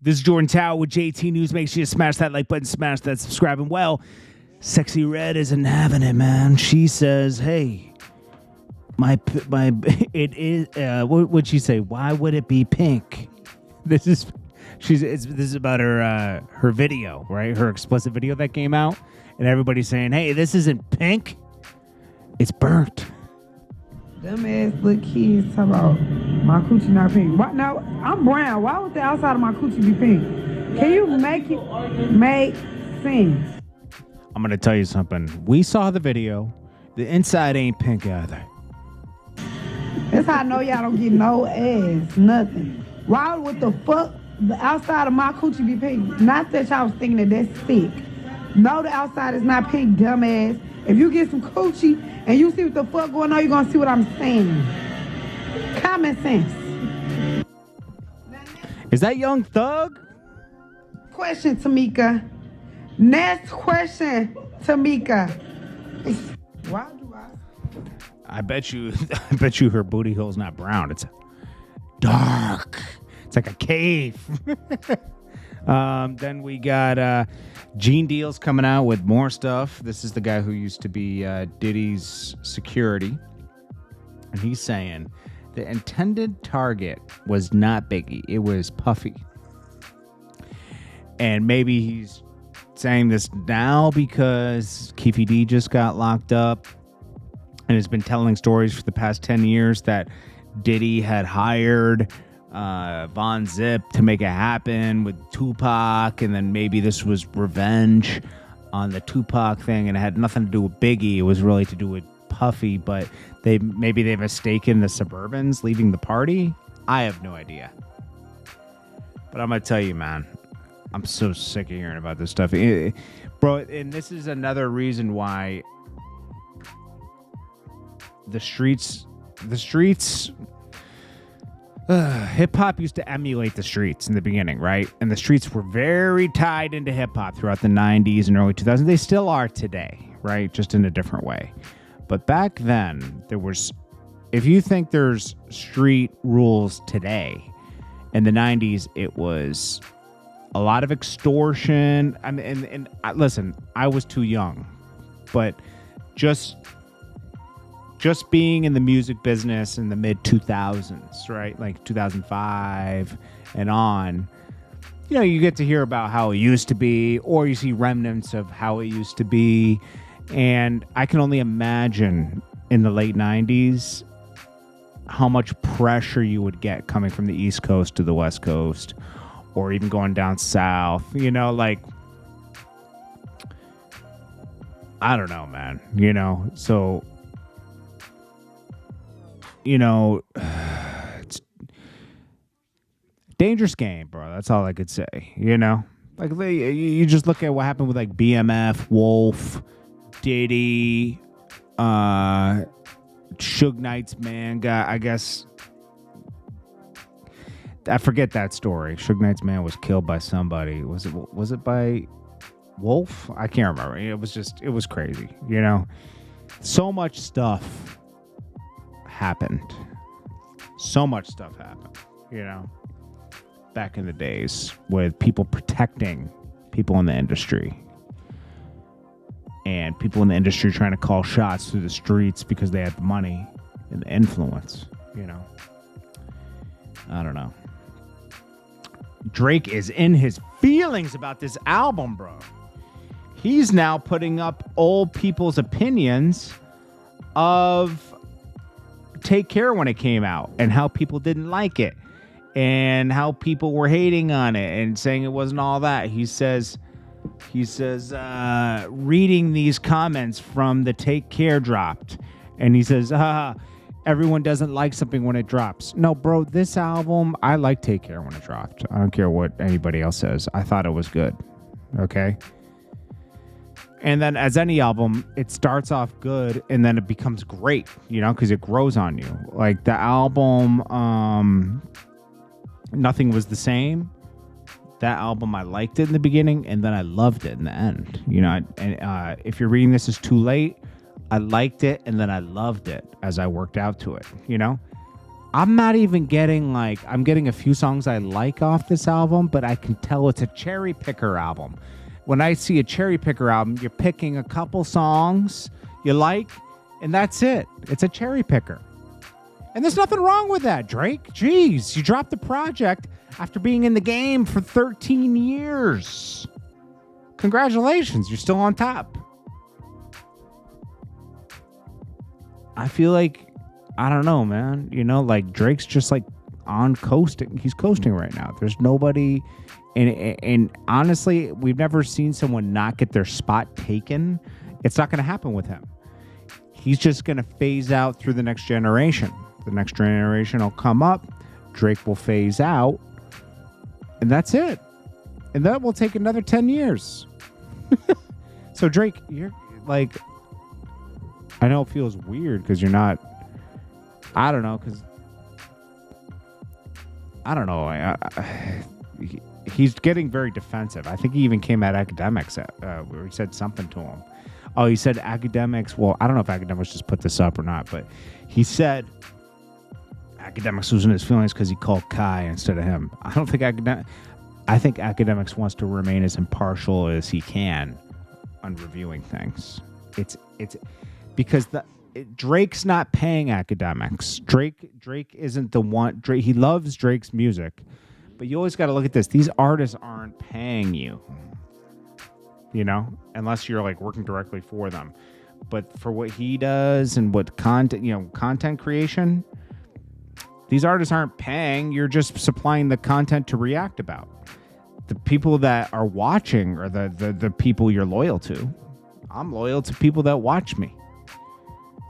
This is Jordan Tower with JT News. Make sure you smash that like button, smash that subscribe. And well, Sexy Red isn't having it, man. She says, "Hey, it is. What would she say? Why would it be pink?" This is about her video, right? Her explicit video that came out, and everybody's saying, "Hey, this isn't pink. It's burnt." Them ass little kids talk about my coochie not pink. Why, now, I'm brown. Why would the outside of my coochie be pink? Can you make it make sense? I'm going to tell you something. We saw the video. The inside ain't pink either. That's how I know y'all don't get no ass, nothing. Why would the fuck the outside of my coochie be pink? Not that y'all was thinking that that's sick. No, the outside is not pink, dumbass. If you get some coochie and you see what the fuck going on, you're going to see what I'm saying. Common sense. Is that Young Thug? Question, Tamika. Next question, Tamika. Why do I? I bet you her booty hole's not brown. It's dark. It's like a cave. Then we got Gene Deal's coming out with more stuff. This is the guy who used to be Diddy's security. And he's saying the intended target was not Biggie. It was Puffy. And maybe he's saying this now because Keefe D just got locked up and has been telling stories for the past 10 years that Diddy had hired Von Zip to make it happen with Tupac, and then maybe this was revenge on the Tupac thing, and it had nothing to do with Biggie. It was really to do with Puffy, but they've mistaken the Suburbans leaving the party. I have no idea, but I'm gonna tell you, man, I'm so sick of hearing about this stuff, bro. And this is another reason why the streets. Hip hop used to emulate the streets in the beginning, right? And the streets were very tied into hip hop throughout the 90s and early 2000s. They still are today, right? Just in a different way. But back then, if you think there's street rules today, in the 90s, it was a lot of extortion. And listen, I was too young, but just being in the music business in the mid 2000s, right? Like 2005 and on, you get to hear about how it used to be, or you see remnants of how it used to be. And I can only imagine in the late 90s how much pressure you would get coming from the East Coast to the West Coast, or even going down south, like, I don't know, man, so, it's dangerous game, bro. That's all I could say, like you just look at what happened with like BMF, Wolf, Diddy, Suge Knight's man guy. I guess I forget that story. Suge Knight's man was killed by somebody. Was it by Wolf? I can't remember. It was crazy, so much stuff happened. So much stuff happened, back in the days with people protecting people in the industry and people in the industry trying to call shots through the streets because they had the money and the influence, I don't know. Drake is in his feelings about this album, bro. He's now putting up old people's opinions of Take Care when it came out and how people didn't like it and how people were hating on it and saying it wasn't all that. He says, reading these comments from the Take Care dropped, and he says, everyone doesn't like something when it drops. No, bro, this album, I like Take Care when it dropped. I don't care what anybody else says. I thought it was good. Okay. And then as any album, it starts off good and then it becomes great, because it grows on you. Like the album, Nothing Was the Same. That album, I liked it in the beginning and then I loved it in the end. And if you're reading This Is Too Late, I liked it and then I loved it as I worked out to it, I'm not even getting I'm getting a few songs I like off this album, but I can tell it's a cherry picker album. When I see a cherry picker album, you're picking a couple songs you like, and that's it. It's a cherry picker. And there's nothing wrong with that, Drake. Jeez, you dropped the project after being in the game for 13 years. Congratulations, you're still on top. I feel like, I don't know, man. Drake's just on coasting. He's coasting right now. There's nobody, and honestly, we've never seen someone not get their spot taken. It's not going to happen with him. He's just going to phase out through the next generation. The next generation will come up. Drake will phase out. And that's it. And that will take another 10 years. So Drake, you're I know it feels weird because you're not, I don't know, because, I don't know. He's getting very defensive. I think he even came at academics where he said something to him. Oh, he said academics. Well, I don't know if academics just put this up or not, but he said academics losing his feelings because he called Kai instead of him. I don't think I think academics wants to remain as impartial as he can on reviewing things. It's because Drake's not paying academics. Drake isn't the one. Drake, he loves Drake's music, but you always got to look at this. These artists aren't paying you, unless you're working directly for them. But for what he does and what content creation, these artists aren't paying. You're just supplying the content to react about. The people that are watching are the people you're loyal to. I'm loyal to people that watch me.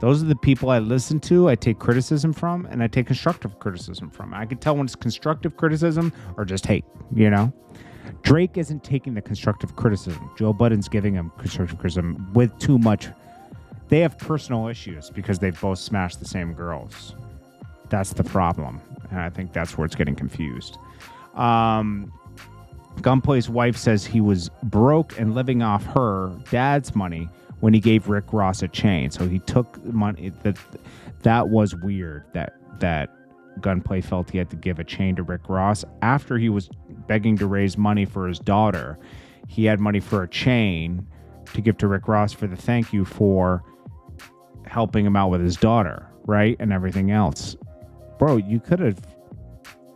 Those are the people I listen to, I take criticism from, and I take constructive criticism from. I can tell when it's constructive criticism or just hate, Drake isn't taking the constructive criticism. Joe Budden's giving him constructive criticism with too much. They have personal issues because they've both smashed the same girls. That's the problem. And I think that's where it's getting confused. Gunplay's wife says he was broke and living off her dad's money when he gave Rick Ross a chain. So he took money. That was weird that Gunplay felt he had to give a chain to Rick Ross after he was begging to raise money for his daughter. He had money for a chain to give to Rick Ross for the thank you for helping him out with his daughter, right? And everything else. Bro, you could have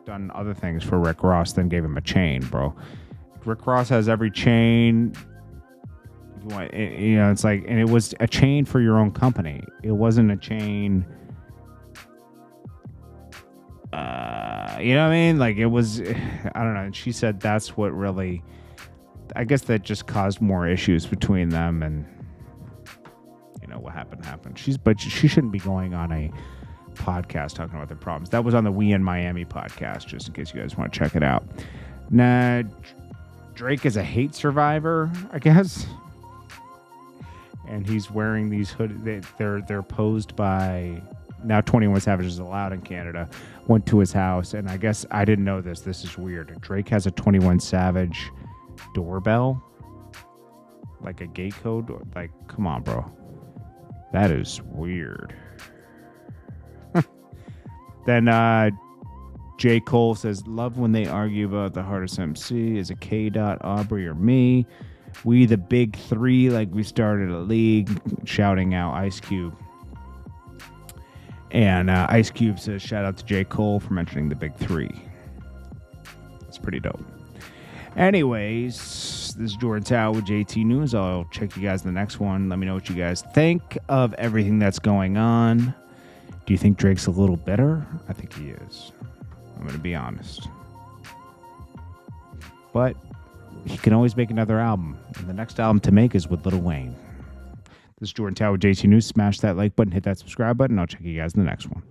done other things for Rick Ross than gave him a chain, bro. Rick Ross has every chain. It's and it was a chain for your own company. It wasn't a chain. You know what I mean? It was, I don't know. And she said that's what really, I guess that just caused more issues between them, and what happened. But she shouldn't be going on a podcast talking about their problems. That was on the We in Miami podcast, just in case you guys want to check it out. Now, Drake is a hate survivor, I guess. And he's wearing these hoodies. They're posed by, now 21 Savage is allowed in Canada. Went to his house, and I guess I didn't know this. This is weird. Drake has a 21 Savage doorbell, like a gate code. Come on, bro. That is weird. Then J. Cole says, love when they argue about the hardest MC. Is it K. Aubrey or me? We the big three, like we started a league. Shouting out Ice Cube. And Ice Cube says, shout out to J. Cole for mentioning the big three. That's pretty dope. Anyways, this is Jordan Tower with JT News. I'll check you guys in the next one. Let me know what you guys think of everything that's going on. Do you think Drake's a little bitter? I think he is. I'm going to be honest. But he can always make another album. And the next album to make is with Lil Wayne. This is Jordan Tower with JT News. Smash that like button, hit that subscribe button. I'll check you guys in the next one.